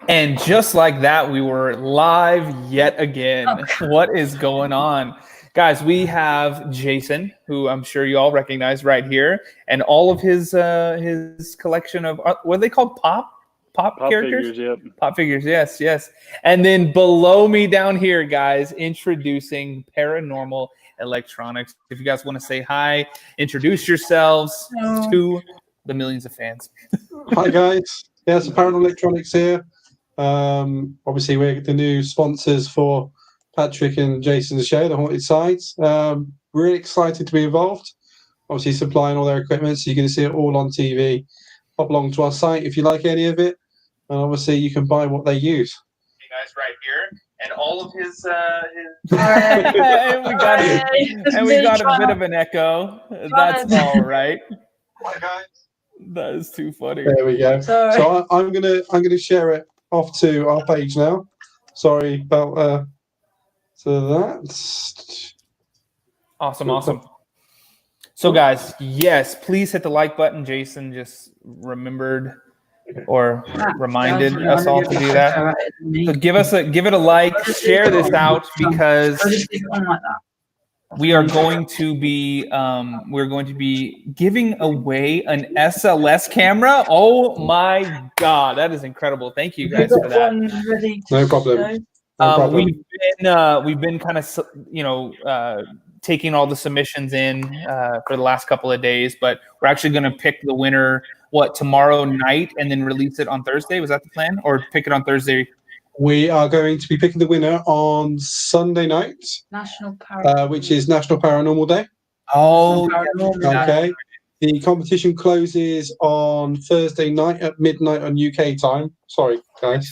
And just like that, we were live yet again. What is going on? Guys, we have Jason, who I'm sure you all recognize right here, and all of his collection of what are they called? Pop characters? Figures, yep. Pop figures, yes. And then below me down here, guys, introducing Paranormal Electronics. If you guys want to say hi, introduce yourselves to the millions of fans. Hi, guys. Yes, Paranormal Electronics here. Obviously, we're the new sponsors for Patrick and Jason's show, The Haunted Sides. Really excited to be involved. Obviously, supplying all their equipment, so you're going to see it all on TV. Pop along to our site if you like any of it, and obviously, you can buy what they use. Hey guys, right here, and all of his. And we got a bit of an echo. That's all right. Hi, guys. That is too funny. There we go. Sorry. So I'm gonna share it off to our page now. Sorry about so that. Awesome. So guys, yes, please hit the like button. Jason just reminded us all to do that. So give it a like, share this out, because we are going to be giving away an SLS camera. Oh my God, that is incredible! Thank you guys for that. No problem. We've been kind of taking all the submissions in for the last couple of days, but we're actually going to pick the winner tomorrow night and then release it on Thursday. Was that the plan, or pick it on Thursday? We are going to be picking the winner on Sunday night, which is National Paranormal Day. Oh, okay. The competition closes on Thursday night at midnight on UK time. Sorry, guys.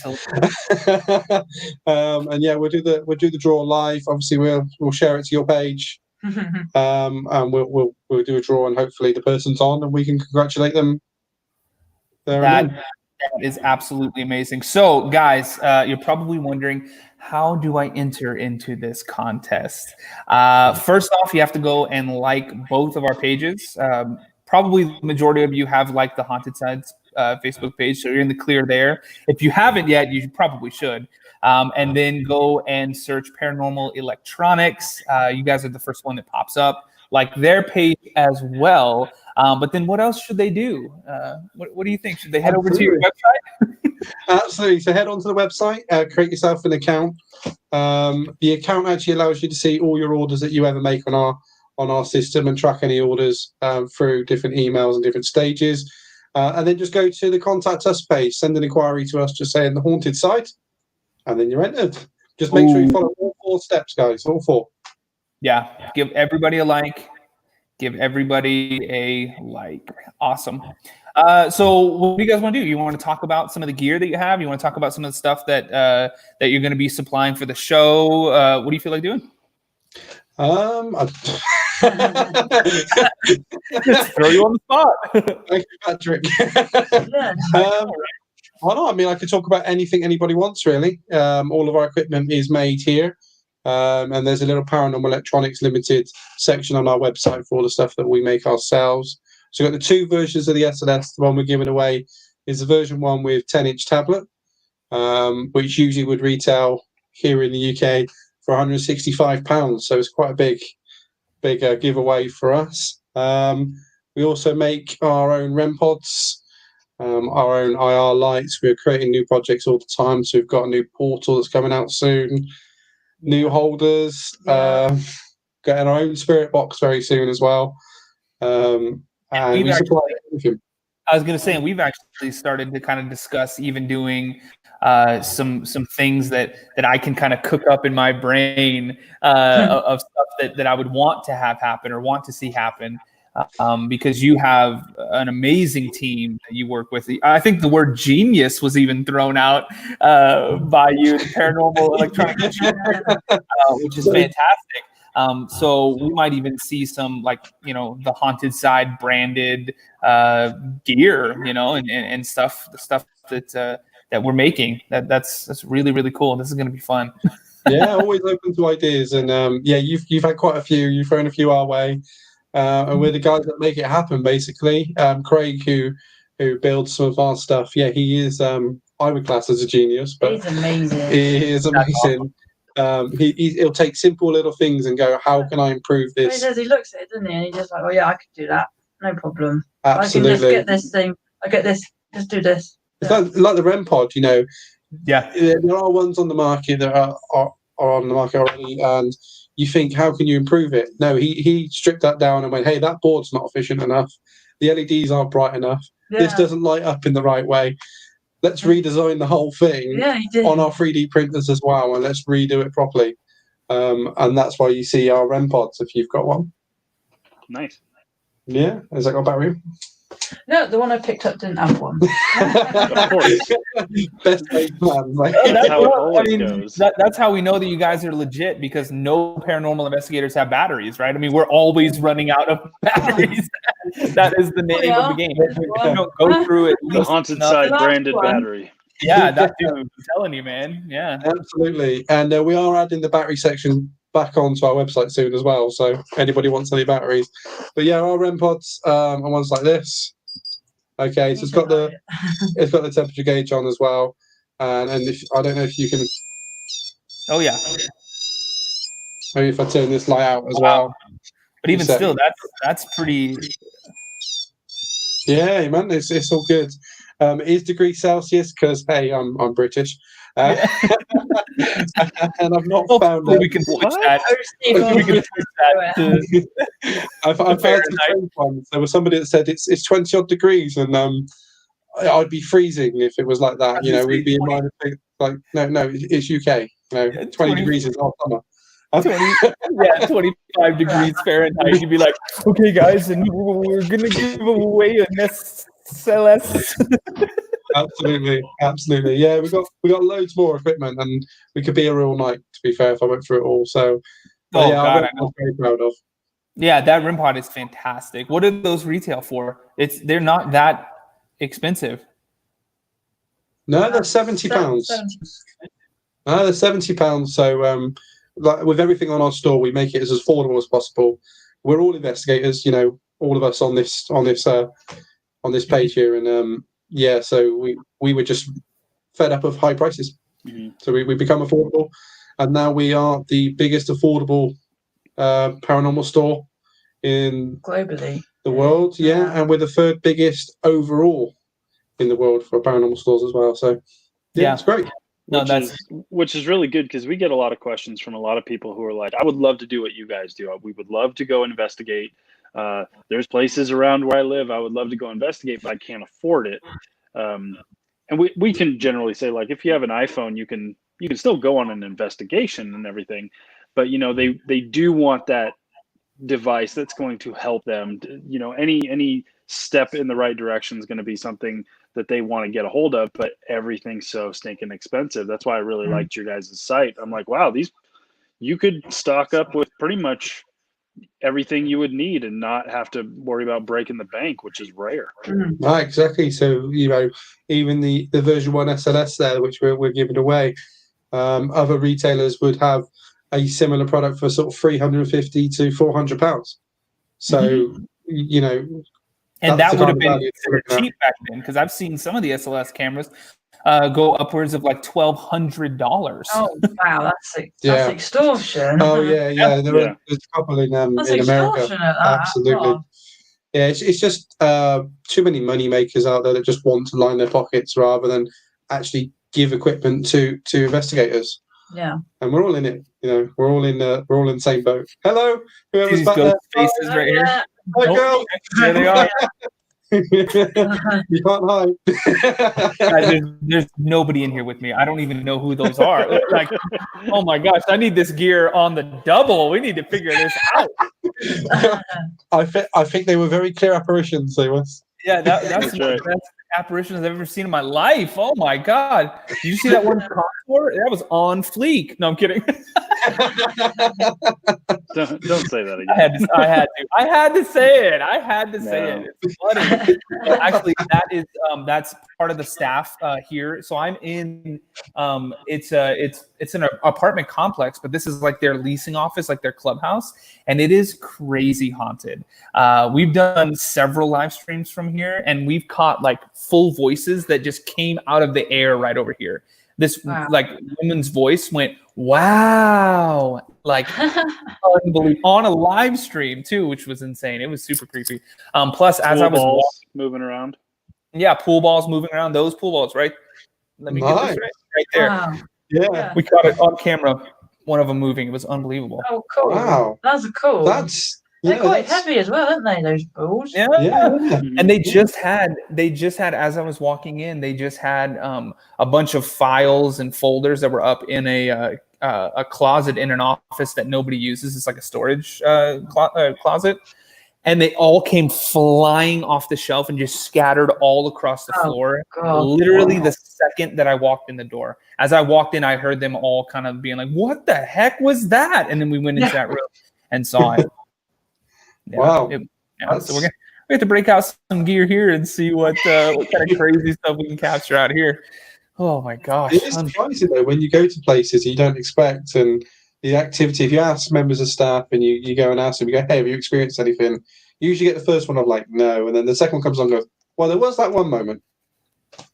And yeah, we'll do the draw live. Obviously, we'll share it to your page, and we'll do a draw, and hopefully the person's on, and we can congratulate them. That is absolutely amazing. So, guys, you're probably wondering, how do I enter into this contest? First off, you have to go and like both of our pages. Probably the majority of you have liked the Haunted Sides Facebook page, so you're in the clear there. If you haven't yet, you probably should. And then go and search Paranormal Electronics. You guys are the first one that pops up. Like their page as well. But then what else should they do? What do you think? Should they head over to your website? Absolutely. So head onto the website, create yourself an account. The account actually allows you to see all your orders that you ever make on our system and track any orders through different emails and different stages. And then just go to the Contact Us page, send an inquiry to us, just saying the Haunted Site, and then you're entered. Just make sure you follow all 4 steps, guys, all 4. Yeah, give everybody a like. Give everybody a like. Awesome. So what do you guys want to do? You want to talk about some of the gear that you have? You want to talk about some of the stuff that you're going to be supplying for the show? What do you feel like doing? Just throw you on the spot. Thank you, Patrick. Why not? I mean, I could talk about anything anybody wants, really. All of our equipment is made here. And there's a little Paranormal Electronics Limited section on our website for all the stuff that we make ourselves. So we've got the 2 versions of the SLS. The one we're giving away is the version 1 with 10-inch tablet, which usually would retail here in the UK for £165. So it's quite a big giveaway for us. We also make our own REM pods, our own IR lights. We're creating new projects all the time. So we've got a new portal that's coming out soon. New holders, getting our own spirit box very soon as well. And we supply everything. I was going to say, and we've actually started to kind of discuss even doing some things that I can kind of cook up in my brain of stuff that I would want to have happen or want to see happen. Because you have an amazing team that you work with. I think the word genius was even thrown out by you, the Paranormal Electronics, which is fantastic. So we might even see some, the Haunted Side branded gear, and stuff, the stuff that we're making. That's really, really cool. This is going to be fun. Yeah, always open to ideas. And you've had quite a few. You've thrown a few our way. And we're the guys that make it happen, basically. Craig, who builds some of our stuff, he is I would class as a genius, but He's amazing. he is amazing. He'll take simple little things and go, how can I improve He this? says he looks at it, doesn't he? And he's just like, oh yeah, I could do that. No problem. Absolutely. I can just get this thing. I get this. Just do this. It's like the REM pod, you know. Yeah. There are ones on the market that are on the market already, and you think, how can you improve it? No, he stripped that down and went, hey, that board's not efficient enough. The LEDs aren't bright enough. Yeah. This doesn't light up in the right way. Let's redesign the whole thing on our 3D printers as well, and let's redo it properly. And that's why you see our REM pods if you've got one. Nice. Yeah, has that got a battery? No, the one I picked up didn't have one. Of course. Best laid plans. Like. That's how it always goes. That's how we know that you guys are legit, because no paranormal investigators have batteries, right? I mean, we're always running out of batteries. That is the name of the game. You don't go through it. The haunted side branded battery. Yeah, that dude, I'm telling you, man. Yeah, absolutely. And we are adding the battery section back onto our website soon as well. So anybody wants any batteries, but yeah, our REM pods are ones like this. Okay, so it's got the temperature gauge on as well, and if I don't know if you can. Oh yeah. Maybe if I turn this light out as well. But even still, that's pretty. Yeah, man, it's all good. It is degrees Celsius because hey, I'm British, and I've not found. We can switch that. I've had some strange ones. There was somebody that said it's 20 odd degrees, and I'd be freezing if it was like that. You know, we'd be in minus. Like no, it's UK. You know, 20 degrees is our summer. 25 degrees Fahrenheit. You'd be like, okay, guys, and we're gonna give away a SLS. Absolutely. Yeah, we got loads more equipment, and we could be here all night. To be fair, if I went through it all, so God, I'm very proud of. Yeah, that REM pod is fantastic. What are those retail for? They're not that expensive. No, they're £70. No, they're £70. So, like with everything on our store, we make it as affordable as possible. We're all investigators, you know, all of us on this page here, and so we were just fed up of high prices, so we become affordable, and now we are the biggest affordable paranormal store in globally the world. And we're the third biggest overall in the world for paranormal stores as well. So it's great. Which is really good, because we get a lot of questions from a lot of people who are like, I would love to do what you guys do. We would love to go investigate. There's places around where I live I would love to go investigate, but I can't afford it. And we can generally say, like, if you have an iPhone, you can still go on an investigation and everything, but you know, they do want that device that's going to help them. You know, any step in the right direction is going to be something that they want to get a hold of, but everything's so stinking expensive. That's why I really liked your guys' site. I'm like, wow, you could stock up with pretty much everything you would need and not have to worry about breaking the bank, which is rare. Right, exactly. So, you know, even the version 1 SLS there, which we're giving away, other retailers would have a similar product for sort of £350 to £400. So, you know, and that would have been cheap back then, because I've seen some of the SLS cameras go upwards of like $1,200. Oh wow, that's extortion. Oh yeah. There's a couple in America. Absolutely. Oh. Yeah, it's just too many money makers out there that just want to line their pockets rather than actually give equipment to investigators. Yeah. And we're all in it. You know, we're all in the same boat. Hello, whoever's back there. Faces right here. Hi, girl. There they are. You can't hide. There's nobody in here with me. I don't even know who those are. Like, oh my gosh, I need this gear on the double. We need to figure this out. I think they were very clear apparitions. They was. Yeah, that's the best apparitions I've ever seen in my life. Oh my god! Did you see that one contour? That was on fleek. No, I'm kidding. Don't say that again. I had to say it. It's funny. Actually, that's part of the staff here. So I'm in. It's an apartment complex, but this is like their leasing office, like their clubhouse, and it is crazy haunted. We've done several live streams from here, and we've caught like full voices that just came out of the air right over here. This like woman's voice went, wow, like unbelievable on a live stream too, which was insane. It was super creepy. Plus, as I was moving around, pool balls moving around. Those pool balls, right? Let me get this right there. Wow. Yeah, we caught it on camera. One of them moving. It was unbelievable. Oh, cool! Wow, that's cool. They're quite heavy as well, aren't they? Those balls. Yeah. And they just had as I was walking in, they just had a bunch of files and folders that were up in a closet in an office that nobody uses. It's like a storage closet, and they all came flying off the shelf and just scattered all across the floor. God. Literally the second that I walked in the door. As I walked in, I heard them all kind of being like, "What the heck was that?" And then we went into that room and saw it. Yeah, wow. So we have to break out some gear here and see what kind of crazy stuff we can capture out here. Oh my gosh. It is surprising though when you go to places you don't expect, and the activity, if you ask members of staff and you go and ask them, you go, hey, have you experienced anything? You usually get the first one of like, no, and then the second one comes on and goes, well, there was that one moment.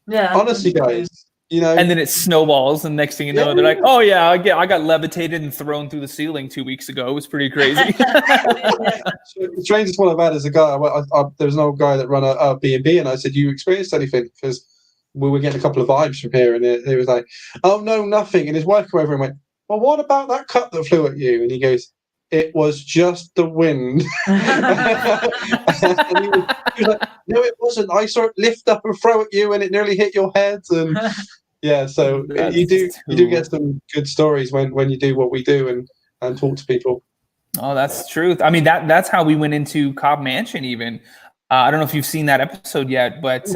Yeah. Honestly, guys, you know. And then it snowballs, and next thing you know, they're like, oh yeah, I got levitated and thrown through the ceiling 2 weeks ago. It was pretty crazy. The strangest one I've had is a guy. There was an old guy that ran a B&B, and I said, you experienced anything? Because we were getting a couple of vibes from here, and it was like, oh no, nothing. And his wife came over and went, well, what about that cup that flew at you? And he goes, it was just the wind. And he was like, no, it wasn't. I saw it lift up and throw at you, and it nearly hit your head. And yeah, so you do get some good stories when you do what we do and talk to people. Oh, that's truth. I mean, that's how we went into Cobb Mansion. Even I don't know if you've seen that episode yet, but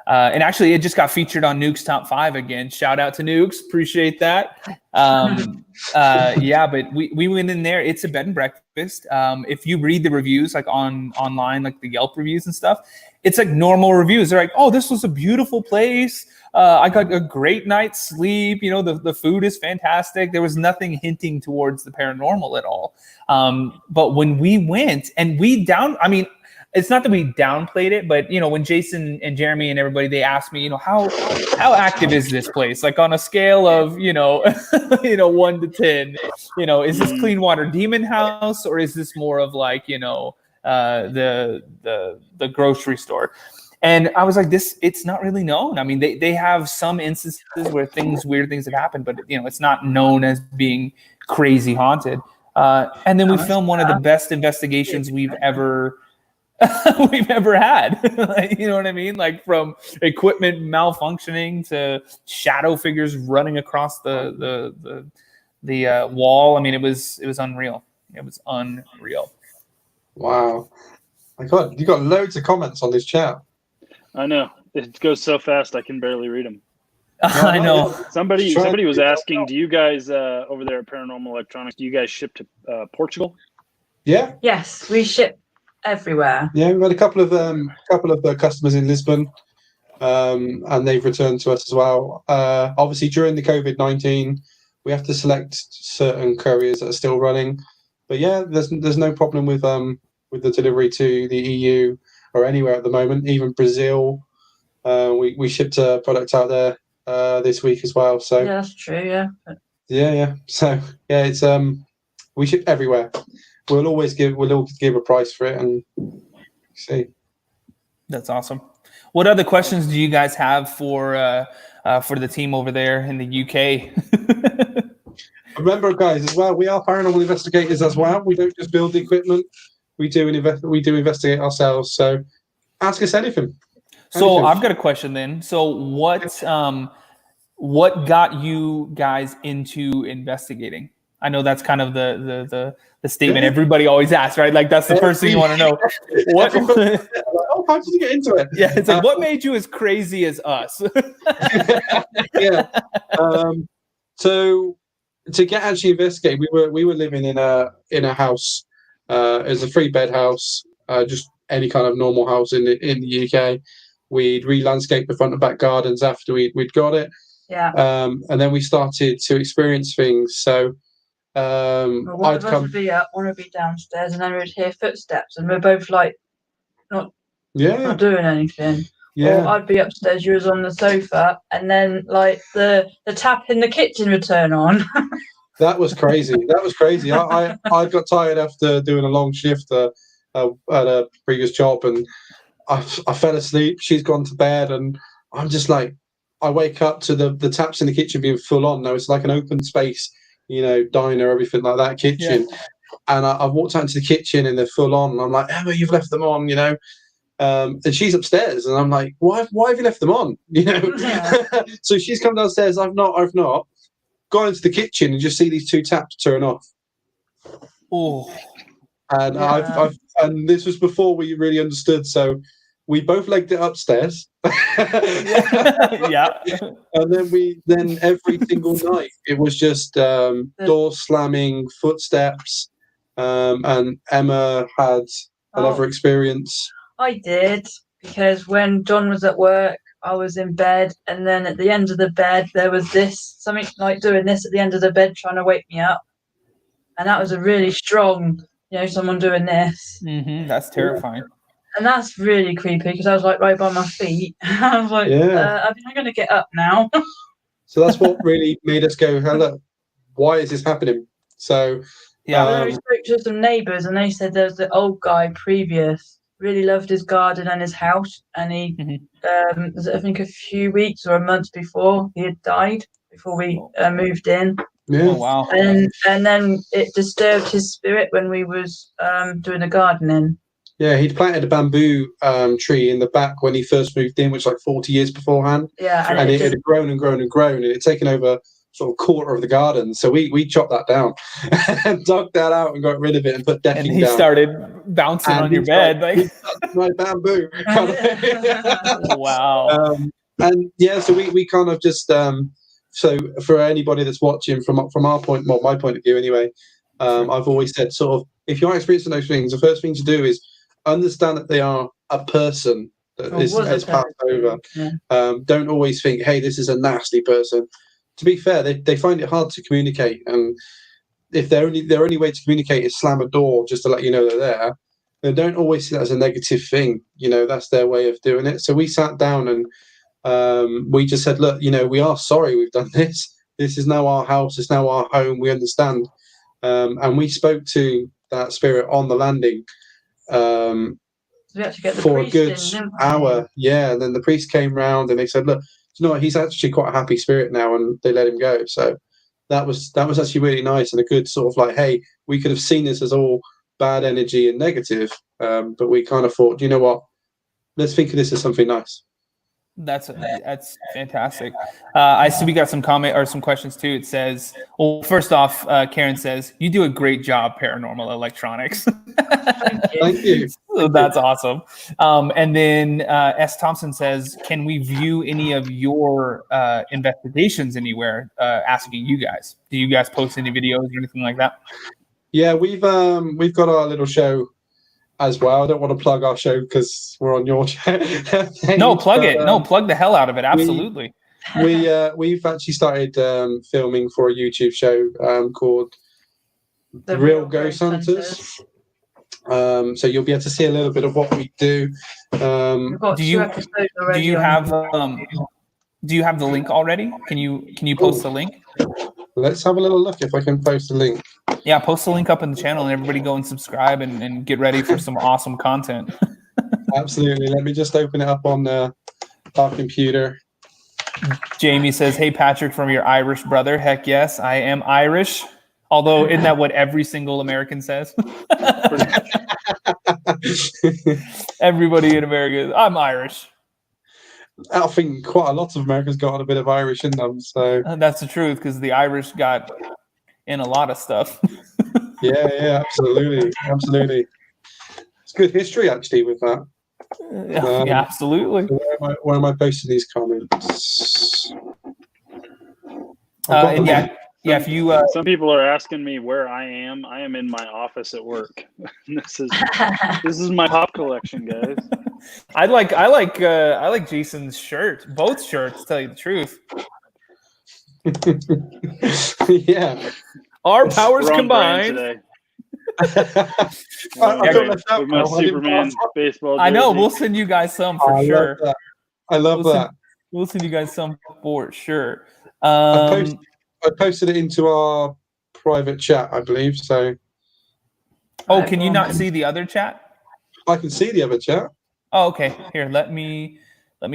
and actually, it just got featured on Nuke's Top 5 again. Shout out to Nukes, appreciate that. Yeah, but we went in there. It's a bed and breakfast. If you read the reviews, like online, like the Yelp reviews and stuff, it's like normal reviews. They're like, "Oh, this was a beautiful place. I got a great night's sleep. You know, the food is fantastic." There was nothing hinting towards the paranormal at all. But when we went and it's not that we downplayed it, but when Jason and Jeremy and everybody, they asked me, how active is this place? Like on a scale of 1 to 10, is this Clean Water Demon House, or is this more of like the grocery store? And I was like, it's not really known. I mean, they have some instances where weird things have happened, but it's not known as being crazy haunted. And then we filmed one of the best investigations we've ever had. You know what I mean? Like from equipment malfunctioning to shadow figures running across the wall. I mean, it was unreal. It was unreal. Wow. My God, you got loads of comments on this chat. I know. It goes so fast I can barely read them. I know. Somebody was asking, do you guys over there at Paranormal Electronics, do you guys ship to Portugal? Yeah. Yes, we ship everywhere. Yeah, we've had a couple of customers in Lisbon, and they've returned to us as well. Obviously, during the COVID-19, we have to select certain couriers that are still running. But yeah, there's no problem with the delivery to the EU or anywhere at the moment. Even Brazil, we shipped a product out there this week as well. So yeah, that's true. Yeah. Yeah. So yeah, it's we ship everywhere. We'll always give a price for it and see. That's awesome. What other questions do you guys have for the team over there in the UK? Remember, guys, as well, we are paranormal investigators as well. We don't just build the equipment. We do investigate ourselves. So ask us anything. So I've got a question then. So what got you guys into investigating? I know that's kind of the statement everybody always asks, right? Like that's the first thing you want to know. What? How did you get into it? Yeah, it's like what made you as crazy as us? Yeah. So to get actually investigated, we were living in a house. It was a 3-bed house, just any kind of normal house in the UK. We'd re-landscape the front and back gardens after we'd got it. Yeah. And then we started to experience things. So One of us would be up, one would be downstairs, and then we'd hear footsteps, and we're both like not doing anything. Yeah. Or I'd be upstairs, you was on the sofa, and then like the tap in the kitchen would turn on. That was crazy. I got tired after doing a long shift at a previous job, and I fell asleep. She's gone to bed, and I'm just like, I wake up to the taps in the kitchen being full on. Now it's like an open space, diner, everything like that, kitchen. Yeah. And I've walked out into the kitchen and they're full on. And I'm like, Emma, you've left them on, and she's upstairs, and I'm like, why have you left them on? Yeah. So she's come downstairs. I've not gone into the kitchen and just see these 2 taps turn off. Oh. And yeah. And this was before we really understood. So we both legged it upstairs. Yeah. And then every single night it was just door slamming, footsteps, and Emma had another experience. I did, because when John was at work, I was in bed, and then at the end of the bed there was something like doing this at the end of the bed trying to wake me up, and that was a really strong, someone doing this. Mm-hmm. That's terrifying. And that's really creepy, because I was like right by my feet. I was like, I think I'm going to get up now. So that's what really made us go, hey, look, why is this happening? So yeah, we spoke to some neighbours, and they said there's the old guy previous really loved his garden and his house, and he I think a few weeks or a month before he had died before we moved in. Yeah. Oh, wow. And then it disturbed his spirit when we was doing the gardening. Yeah, he'd planted a bamboo tree in the back when he first moved in, which was like 40 years beforehand. Yeah, and it had grown and grown and grown, and it had taken over sort of quarter of the garden. So we chopped that down and dug that out and got rid of it and put decking down. And he started bouncing on your bed. Like my bamboo. Wow. And yeah, so we kind of just, so for anybody that's watching from our point, well, my point of view anyway, I've always said sort of, if you're experiencing those things, the first thing to do is understand that they are a person that has passed over. Yeah. Don't always think, hey, this is a nasty person. To be fair, they find it hard to communicate, and if their only way to communicate is slam a door just to let you know they're there, they don't always see that as a negative thing. That's their way of doing it. So we sat down and we just said, look, we are sorry we've done this. This is now our house. It's now our home. We understand. And we spoke to that spirit on the landing for a good hour. Yeah, and then the priest came round and they said, look, he's actually quite a happy spirit now, and they let him go. So that was actually really nice, and a good sort of like, hey, we could have seen this as all bad energy and negative, but we kind of thought, you know what, let's think of this as something nice. That's fantastic. I see we got some comment or some questions too. It says, well, first off, Karen says, you do a great job, Paranormal Electronics. Thank you. So that's awesome. And then S. Thompson says, can we view any of your investigations anywhere? Asking you guys. Do you guys post any videos or anything like that? Yeah, we've got our little show as well. I don't want to plug our show because we're on your show. No, plug it. No, plug the hell out of it. Absolutely. We've actually started filming for a YouTube show called The Real Ghost Hunters. So you'll be able to see a little bit of what we do. Do you have the link already? Can you post the link? Let's have a little look if I can post the link. Yeah, post the link up in the channel and everybody go and subscribe and get ready for some awesome content. Absolutely. Let me just open it up on our computer. Jamie says, hey, Patrick, from your Irish brother. Heck yes, I am Irish. Although, isn't that what every single American says? Everybody in America, I'm Irish. I think quite a lot of Americans got a bit of Irish in them. So that's the truth, because the Irish got in a lot of stuff. Yeah, absolutely. It's good history actually with that. Yeah, absolutely. So where am I posting these comments? And yeah, Yeah, if you Some people are asking me where I am. I am in my office at work. This is my pop collection, guys. I like Jason's shirt, both shirts. To tell you the truth, Yeah. our powers We're on brand combined. today. I feel left out With my now. I didn't Superman pass up. baseball jersey. I know. We'll send you guys some for I sure. love that. I love that. We'll send you guys some for sure. I posted it into our private chat, I believe. So. Oh, can you not see the other chat? I can see the other chat. Oh, okay. Here, let me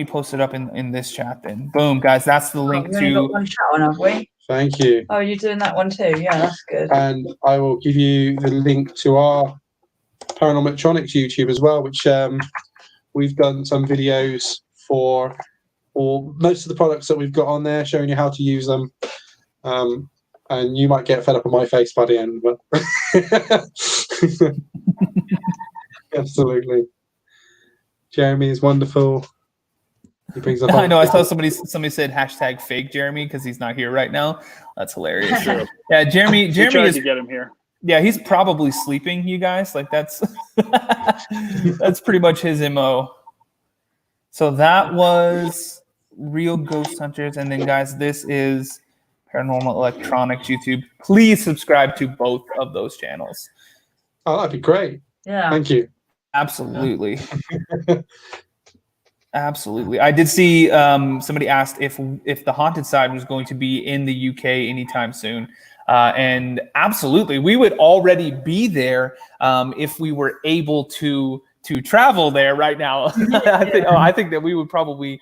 post it up in this chat then. Boom, guys. That's the link We've only got one chat on, have we? Thank you. Oh, you're doing that one too? Yeah, that's good. And I will give you the link to our Paranormal Electronics YouTube as well, which we've done some videos for most of the products that we've got on there, showing you how to use them. And you might get fed up on my face by the end, but absolutely. Jeremy is wonderful. He brings up. I know. I saw somebody said hashtag fake Jeremy because he's not here right now. That's hilarious. Yeah, Jeremy tried is to get him here. Yeah, he's probably sleeping. You guys, like that's that's pretty much his MO. So that was Real Ghost Hunters, and then guys, this is Paranormal Electronics YouTube. Please subscribe to both of those channels. Oh, that'd be great. Yeah. Thank you. Absolutely. Absolutely. I did see somebody asked if the haunted side was going to be in the UK anytime soon. And absolutely, we would already be there if we were able to travel there right now. I think that we would probably,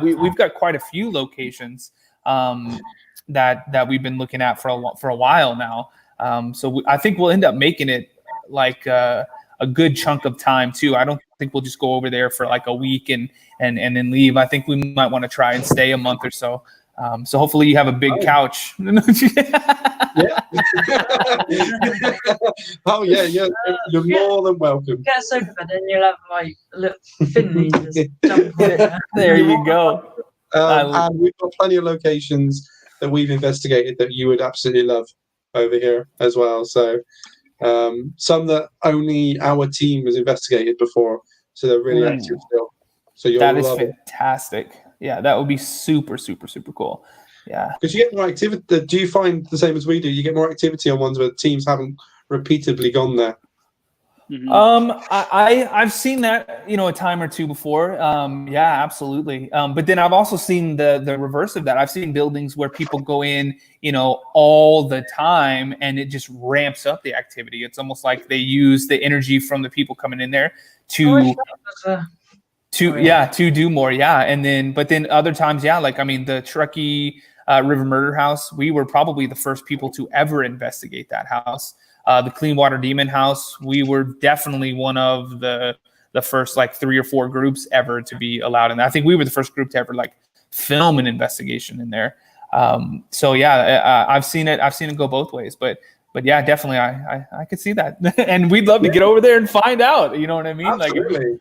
we've got quite a few locations that we've been looking at for a while now. I think we'll end up making it like a good chunk of time too. I don't think we'll just go over there for like a week and then leave. I think we might want to try and stay a month or so. So hopefully you have a big couch. Yeah. Oh yeah, you're more than welcome. Get a sofa bed and you'll have like a little Finley just jump on it. There you go. And we've got plenty of locations that we've investigated that you would absolutely love over here as well. So some that only our team has investigated before, so they're really active still. So that is fantastic. Yeah, that would be super, super, super cool. Yeah, because you get more activity. Do you find the same as we do? You get more activity on ones where teams haven't repeatedly gone there. Mm-hmm. I've seen that, a time or two before. Yeah, absolutely. But then I've also seen the reverse of that. I've seen buildings where people go in, all the time, and it just ramps up the activity. It's almost like they use the energy from the people coming in there to do more. Yeah. And then, but then other times, the Truckee River Murder House, we were probably the first people to ever investigate that house. The Clean Water Demon House, we were definitely one of the first 3 or 4 groups ever to be allowed in. I think we were the first group to ever film an investigation in there. I've seen it go both ways, but yeah, definitely I could see that. And we'd love to get over there and find out, you know what I mean? Absolutely.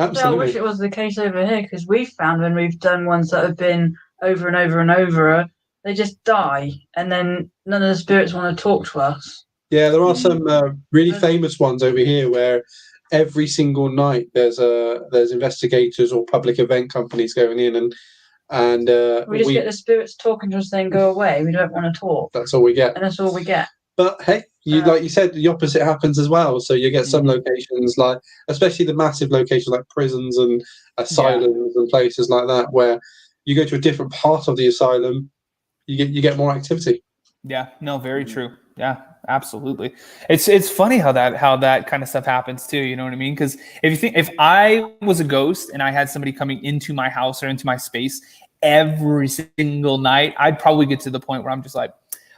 Absolutely. I wish it was the case over here, because we've found when we've done ones that have been over and over and over, they just die, and then none of the spirits want to talk to us. Yeah, there are some really famous ones over here where every single night there's investigators or public event companies going in, and we just get the spirits talking to us saying go away. We don't want to talk. That's all we get. And that's all we get. But hey, like you said, the opposite happens as well. So you get some locations, especially the massive locations like prisons and asylums and places like that, where you go to a different part of the asylum, you get more activity. Yeah, no, very true. Yeah, absolutely. It's funny how that kind of stuff happens too. You know what I mean? Because if I was a ghost and I had somebody coming into my house or into my space every single night, I'd probably get to the point where I'm just like,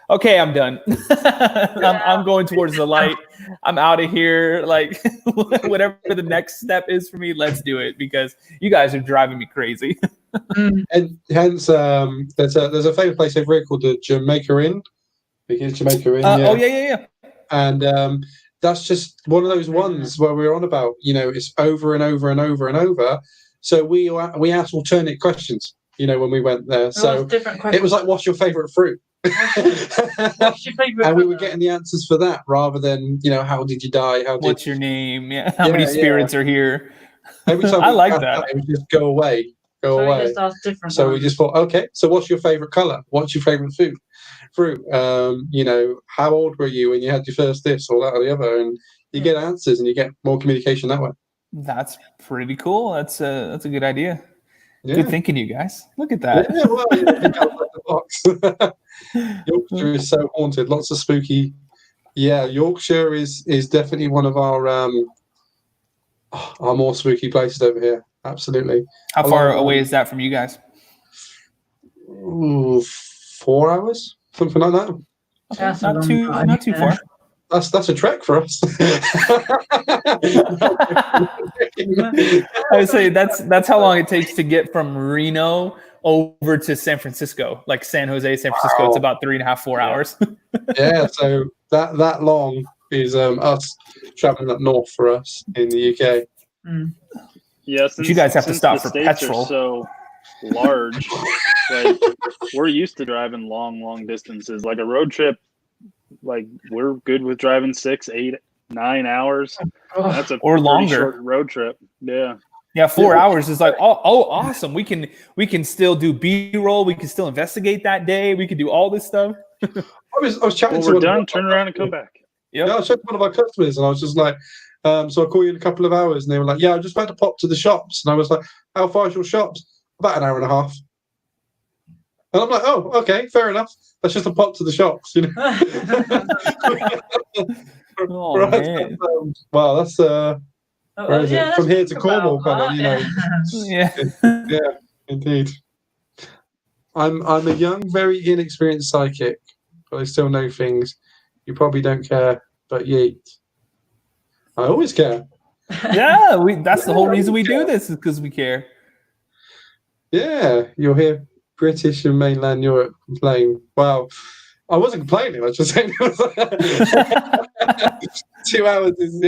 okay, I'm done. I'm going towards the light. I'm out of here. Whatever the next step is for me, let's do it, because you guys are driving me crazy. And hence, there's a famous place over here called the Jamaica Inn. Jamaica Inn. Oh yeah. And that's just one of those ones where we're on about. It's over and over and over and over. So we asked alternate questions. When we went there, so different questions. It was like, "What's your favorite fruit?" What's your favourite And we were colour? getting the answers for that rather than, you know, how did you die? What's your name? Yeah. How many Yeah, spirits are here? Every time I we like asked that. it would just go away, go So we away. just asked different So we ones. just thought, okay, so what's your favorite color? What's your favorite fruit? You know, how old were you when you had your first this or that or the other? And you get answers and you get more communication that way. That's pretty cool. That's a good idea. Yeah. Good thinking, you guys. Look at that. Yeah, well, you know, think outside the box. Yorkshire is so haunted. Lots of spooky. Yeah, Yorkshire is definitely one of our more spooky places over here. Absolutely. How far away is that from you guys? Ooh, 4 hours, something like that. Okay, That's a long time, not too far. That's a trek for us. I would say that's how long it takes to get from Reno over to San Francisco, like San Jose, San Francisco. It's about 3.5, 4 hours. Yeah, so that long is us traveling up north for us in the UK. Yeah, But you guys have to stop the for states petrol. are so large. Like we're used to driving long distances. Like a road trip, like we're good with driving 6, 8, 9 hours. That's a Or pretty longer. short road trip. Yeah. Yeah, 4 hours is like, oh, awesome. We can still do B-roll. We can still investigate that day. We can do all this stuff. I was chatting Well, to we're one of done. our Turn around and come back. Yep. Yeah, I was chatting to one of our customers, and I was just like, so I'll call you in a couple of hours, and they were like, yeah, I just about to pop to the shops, and I was like, how far is your shops? About an hour and a half. And I'm like, oh, okay, fair enough. That's just a pop to the shops, you know. Oh, Right, man. wow, that's where is it? From here to that's Cornwall, about kind of, you know. Yeah. Yeah, indeed. I'm a young, very inexperienced psychic, but I still know things. You probably don't care, but yeet. I always care. Yeah, that's the whole reason we do this, is because we care. Yeah, you'll hear British and mainland Europe complain. Well, I wasn't complaining. I was just saying 2 hours is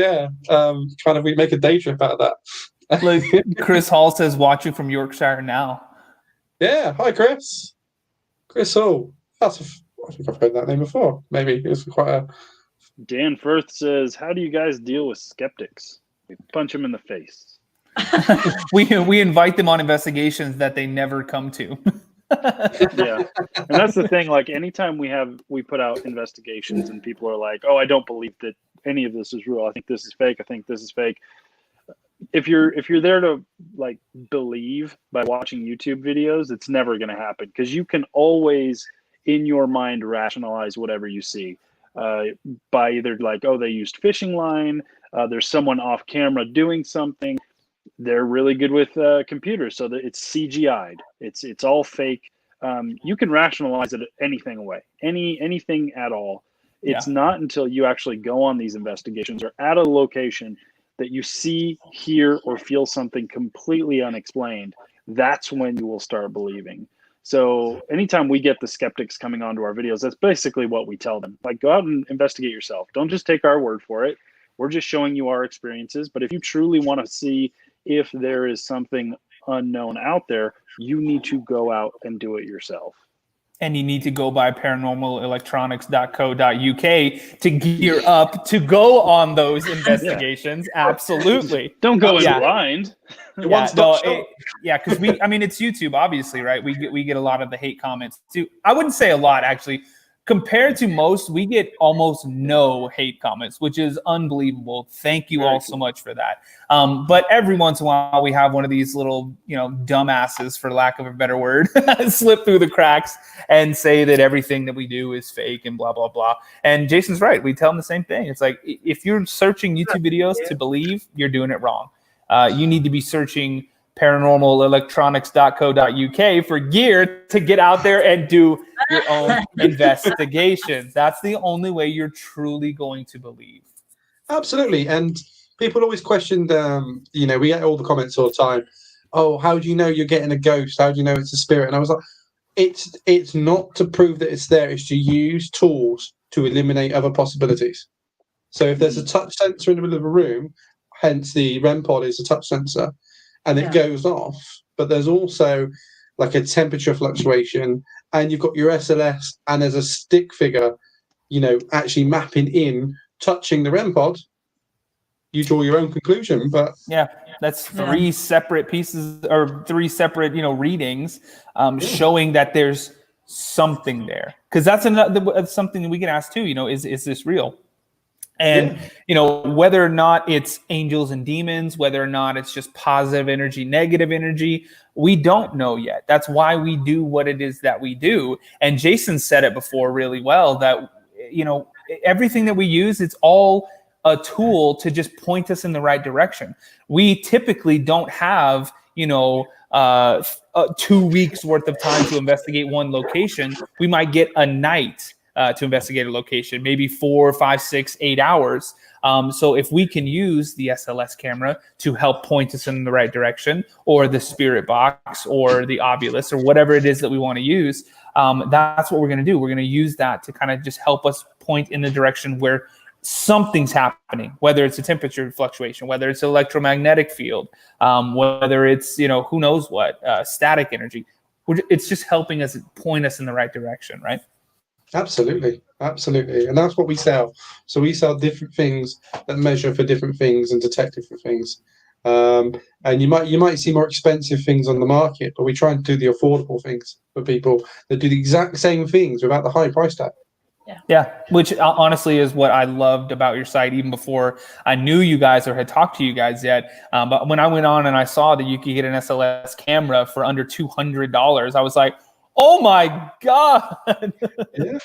kind of we make a day trip out of that. Like Chris Hall says, watching from Yorkshire now. Yeah, hi Chris. Chris Hall. I think I've heard that name before. Maybe it's quite a. Dan Firth says, how do you guys deal with skeptics? We punch them in the face. We invite them on investigations that they never come to. Yeah, and that's the thing. Like anytime we put out investigations and people are like, oh, I don't believe that any of this is real. I think this is fake. I think this is fake. If you're there to like believe by watching YouTube videos, it's never going to happen, because you can always in your mind rationalize whatever you see by either like, oh, they used fishing line, there's someone off camera doing something. They're really good with computers, so that it's CGI'd. It's all fake. You can rationalize anything away, anything at all. It's not until you actually go on these investigations or at a location that you see, hear, or feel something completely unexplained. That's when you will start believing. So anytime we get the skeptics coming onto our videos, that's basically what we tell them. Like, go out and investigate yourself. Don't just take our word for it. We're just showing you our experiences. But if you truly want to see if there is something unknown out there, you need to go out and do it yourself. And you need to go by paranormalelectronics.co.uk to gear up to go on those investigations. Yeah. Absolutely. Don't go in blind. Because it's YouTube, obviously, right? We get a lot of the hate comments too. I wouldn't say a lot, actually. Compared to most, we get almost no hate comments, which is unbelievable. Thank you all so much for that. But every once in a while, we have one of these little, dumbasses, for lack of a better word, slip through the cracks and say that everything that we do is fake and blah, blah, blah. And Jason's right. We tell them the same thing. It's like, if you're searching YouTube videos to believe, you're doing it wrong. You need to be searching paranormalelectronics.co.uk for gear to get out there and do your own investigations. That's the only way you're truly going to believe. Absolutely. And people always questioned, we get all the comments all the time. Oh, how do you know you're getting a ghost? How do you know it's a spirit? And I was like, it's not to prove that it's there. It's to use tools to eliminate other possibilities. So if there's a touch sensor in the middle of a room, hence the REM pod is a touch sensor, and it goes off. But there's also like a temperature fluctuation, and you've got your SLS, and there's a stick figure, actually mapping in, touching the REM pod, you draw your own conclusion. But yeah, that's three separate pieces or three separate, readings showing that there's something there. Because that's something that we can ask too, is this real? And, whether or not it's angels and demons, whether or not it's just positive energy, negative energy, we don't know yet. That's why we do what it is that we do. And Jason said it before really well that, everything that we use, it's all a tool to just point us in the right direction. We typically don't have, 2 weeks worth of time to investigate one location. We might get a night to investigate a location, maybe 4, 5, 6, 8 hours. So if we can use the SLS camera to help point us in the right direction, or the spirit box, or the obulus, or whatever it is that we want to use, that's what we're going to do. We're going to use that to kind of just help us point in the direction where something's happening, whether it's a temperature fluctuation, whether it's an electromagnetic field, whether it's, who knows what, static energy. It's just helping us point us in the right direction, right? Absolutely. And that's what we sell. So we sell different things that measure for different things and detect different things. And you might see more expensive things on the market, but we try and do the affordable things for people that do the exact same things without the high price tag. Yeah, which honestly is what I loved about your site, even before I knew you guys or had talked to you guys yet. But when I went on and I saw that you could get an SLS camera for under $200, I was like, oh my God. Yeah,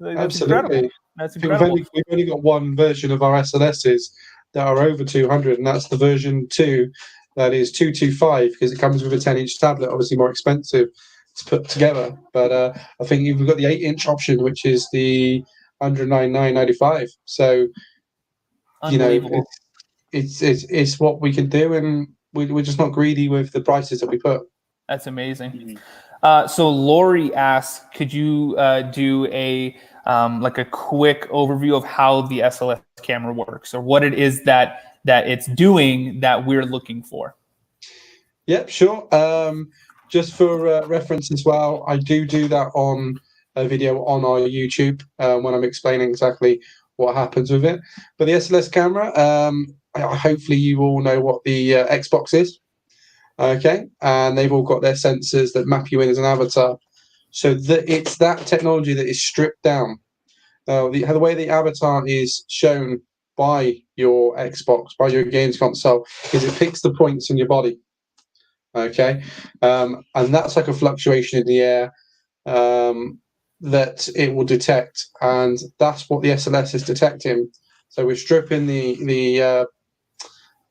That's absolutely. Incredible. That's incredible. We've only got one version of our SLSs that are over 200, and that's the version 2 that is 225, because it comes with a 10-inch tablet, obviously more expensive to put together. But I think we've got the 8-inch option, which is the 109,995. So it's what we can do, and we're just not greedy with the prices that we put. That's amazing. So Lori asks, could you do a quick overview of how the SLS camera works, or what it is that it's doing that we're looking for? Yep, sure. Just for reference as well, I do that on a video on our YouTube when I'm explaining exactly what happens with it. But the SLS camera, hopefully you all know what the Xbox is. Okay, and they've all got their sensors that map you in as an avatar. So it's that technology that is stripped down. The way the avatar is shown by your Xbox, by your games console, is it picks the points in your body. Okay, and that's like a fluctuation in the air that it will detect, and that's what the SLS is detecting. So we're stripping the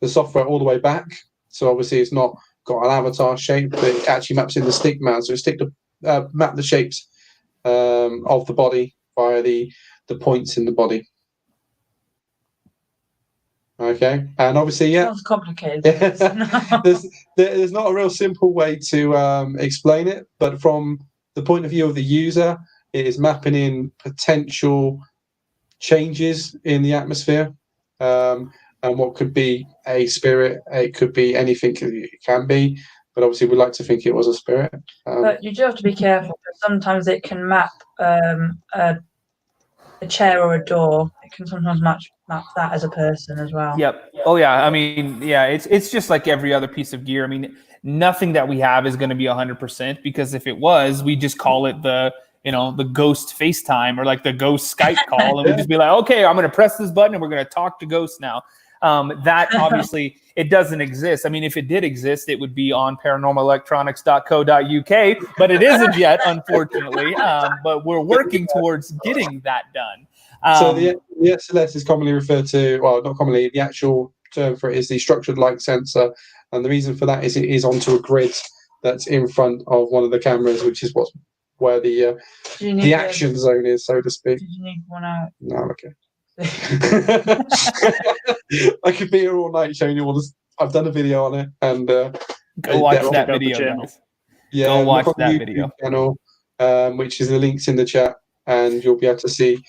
software all the way back. So obviously it's not got an avatar shape, but it actually maps in the stick man. So map the shapes of the body via the points in the body. Okay, and obviously, sounds complicated. there's not a real simple way to explain it, but from the point of view of the user, it is mapping in potential changes in the atmosphere, and what could be a spirit. It could be anything. It can be, but obviously we like to think it was a spirit. But you do have to be careful, because sometimes it can map a chair or a door. It can sometimes map that as a person as well. Yep. Oh yeah. I mean, yeah, it's just like every other piece of gear. I mean, nothing that we have is going to be 100%, because if it was, we just call it the ghost FaceTime, or like the ghost Skype call, and we just be like, okay, I'm going to press this button and we're going to talk to ghosts now. That obviously it doesn't exist. I mean, if it did exist, it would be on paranormalelectronics.co.uk, but it isn't yet, unfortunately. But we're working towards getting that done. So the SLS is commonly referred to, well, not commonly, the actual term for it is the structured light sensor. And the reason for that is it is onto a grid that's in front of one of the cameras, which is where the action zone is, so to speak. Did you need one out? No, okay. I could be here all night showing you all this. I've done a video on it, and go watch that video, guys. Yeah, go watch that YouTube video channel, which is the links in the chat, and you'll be able to see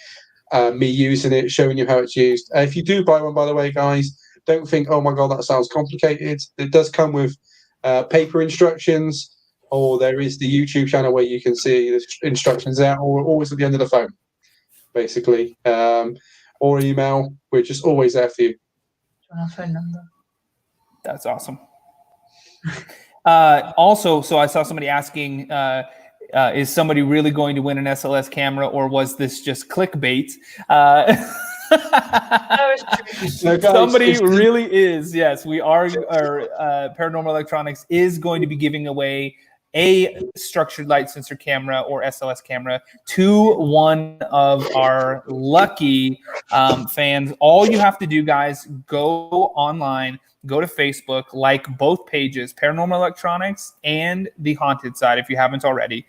me using it, showing you how it's used. If you do buy one, by the way, guys, don't think, oh my god, that sounds complicated. It does come with paper instructions or there is the YouTube channel where you can see the instructions there, or we're always at the end of the phone, basically, or email. We're just always there for you. Our phone number. That's awesome. Also, so I saw somebody asking, is somebody really going to win an SLS camera, or was this just clickbait? No, it's true. No, guys, Somebody really is. Yes, we are. Paranormal Electronics is going to be giving away a structured light sensor camera or SLS camera to one of our lucky fans. All you have to do, guys, go online, go to Facebook, like both pages, Paranormal Electronics and the Haunted Side, if you haven't already.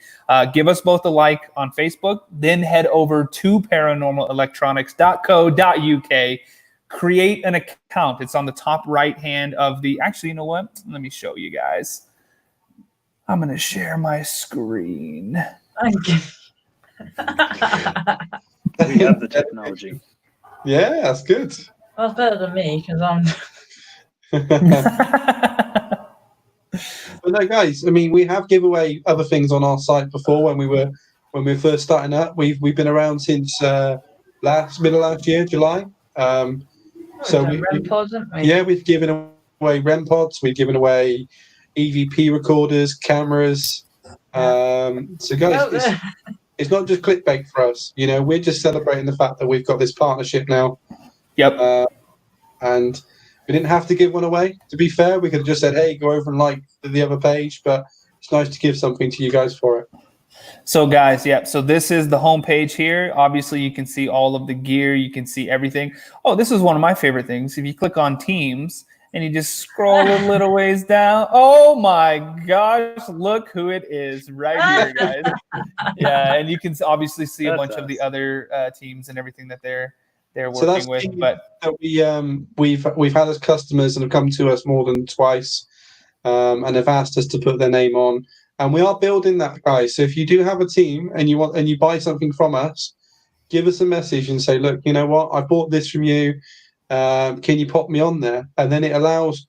Give us both a like on Facebook, then head over to paranormalelectronics.co.uk. Create an account. It's on the top right hand of the, actually, you know what? Let me show you guys. I'm going to share my screen. We have the technology. Yeah, that's good. Well, it's better than me because I'm. But no, guys, I mean, we have given away other things on our site before when we were first starting up. We've been around since middle of last year, July. So REM pods, haven't we? yeah, we've given away REM pods. We've given away EVP recorders, cameras. So guys, it's not just clickbait for us. You know, we're just celebrating the fact that we've got this partnership now. Yep. And we didn't have to give one away. To be fair, we could have just said, hey, go over and like the other page. But it's nice to give something to you guys for it. So guys, yeah, so this is the home page here. Obviously, you can see all of the gear. You can see everything. Oh, this is one of my favorite things. If you click on Teams and you just scroll a little ways down, oh my gosh, look who it is right here, guys. Yeah, and you can obviously see a bunch of the other teams and everything that they're working with. But we've had as customers and have come to us more than twice, and have asked us to put their name on. And we are building that, guys. So if you do have a team and you buy something from us, give us a message and say, look, you know what? I bought this from you. Can you pop me on there? And then it allows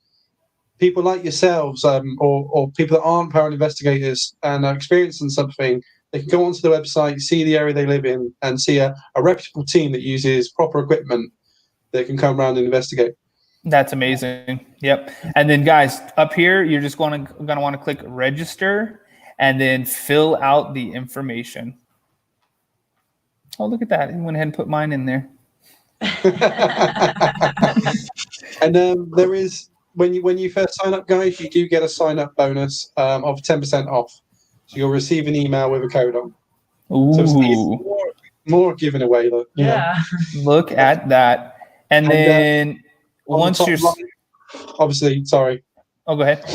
people like yourselves, or people that aren't paranormal investigators and are experiencing something. They can go onto the website, see the area they live in, and see a reputable team that uses proper equipment that can come around and investigate. That's amazing. Yep. And then, guys, up here, you're just going to want to click register and then fill out the information. Oh, look at that. He went ahead and put mine in there. And there is, when you first sign up, guys, you do get a sign up bonus of 10% off. So you'll receive an email with a code on. Ooh. So it's more giving away. Look, Yeah. Look at that. And then once you're obviously, sorry. Oh, go ahead.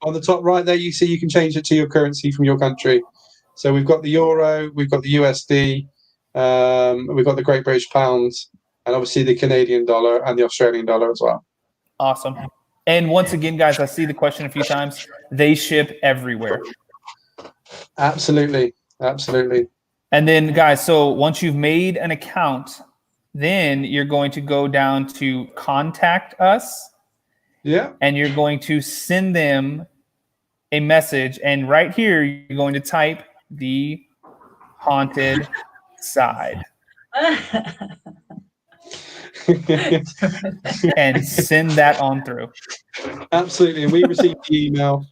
On the top right there, you see you can change it to your currency from your country. So we've got the euro, we've got the USD, we've got the Great British pounds, and obviously the Canadian dollar and the Australian dollar as well. Awesome. And once again, guys, I see the question a few times. They ship everywhere. Absolutely. Absolutely. And then, guys, so once you've made an account, then you're going to go down to contact us. Yeah. And you're going to send them a message. And right here, you're going to type the Haunted Side. And send that on through. Absolutely. And we received the email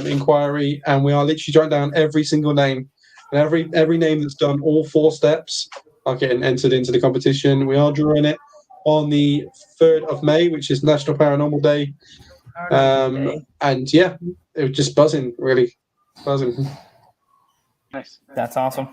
inquiry, and we are literally jotting down every single name. And every name that's done all 4 steps are getting entered into the competition. We are drawing it on the 3rd of May, which is National Paranormal Day. And yeah, it was just buzzing, really. Buzzing. Nice. That's awesome.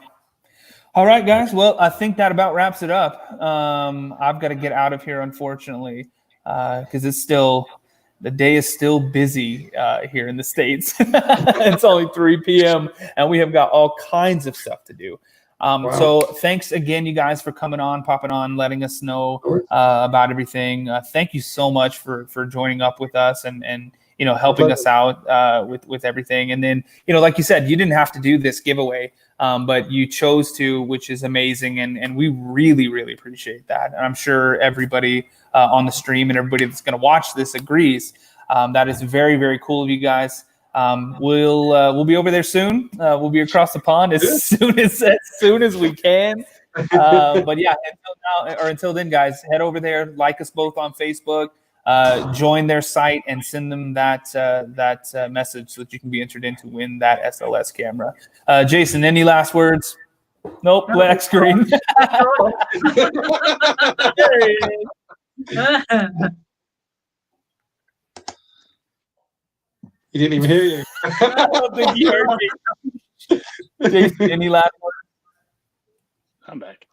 All right, guys. Well, I think that about wraps it up. I've got to get out of here, unfortunately, because the day is still busy here in the States. It's only 3 p.m. and we have got all kinds of stuff to do. Wow. So thanks again, you guys, for coming on, popping on, letting us know about everything. Thank you so much for joining up with us and helping us out with everything. And then, like you said, you didn't have to do this giveaway, but you chose to, which is amazing. And we really, really appreciate that. And I'm sure everybody on the stream and everybody that's going to watch this agrees. That is very, very cool of you guys. We'll be over there soon. We'll be across the pond as soon as we can. But yeah, until then, guys, head over there, like us both on Facebook, join their site, and send them that message so that you can be entered in to win that SLS camera. Jason, any last words? Nope, black screen. There he is. He didn't even hear you. I don't think he heard me. Jason, any last words? I'm back.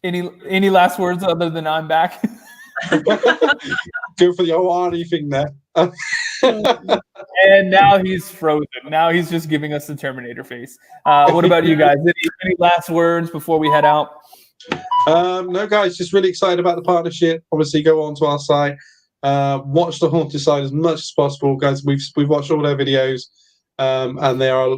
Any last words other than I'm back? Go for the ORE thing there. And now he's frozen. Now he's just giving us the Terminator face. What about you guys? Any last words before we head out? No, guys, just really excited about the partnership. Obviously, go onto our site, watch the Haunted Side as much as possible, guys. We've watched all their videos, and they're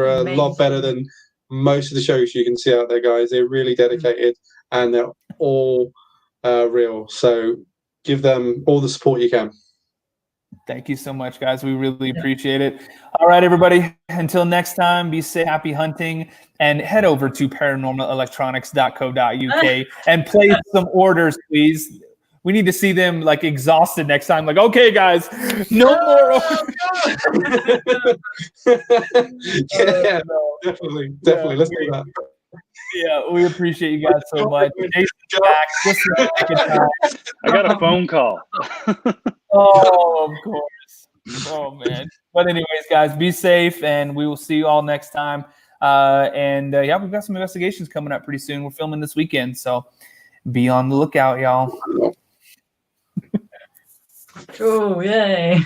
a lot better than most of the shows you can see out there, guys. They're really dedicated, and they're all real. So give them all the support you can. Thank you so much, guys. We really appreciate it. All right, everybody. Until next time, be safe, happy hunting, and head over to paranormalelectronics.co.uk and place some orders, please. We need to see them like exhausted next time. Like, okay, guys, no more orders. Yeah, definitely. Let's do that. Yeah, we appreciate you guys so much. Jason's back just for the second time. I got a phone call. Oh, of course. Oh, man. But anyways, guys, be safe, and we will see you all next time. Yeah, we've got some investigations coming up pretty soon. We're filming this weekend, so be on the lookout, y'all. Oh, yay.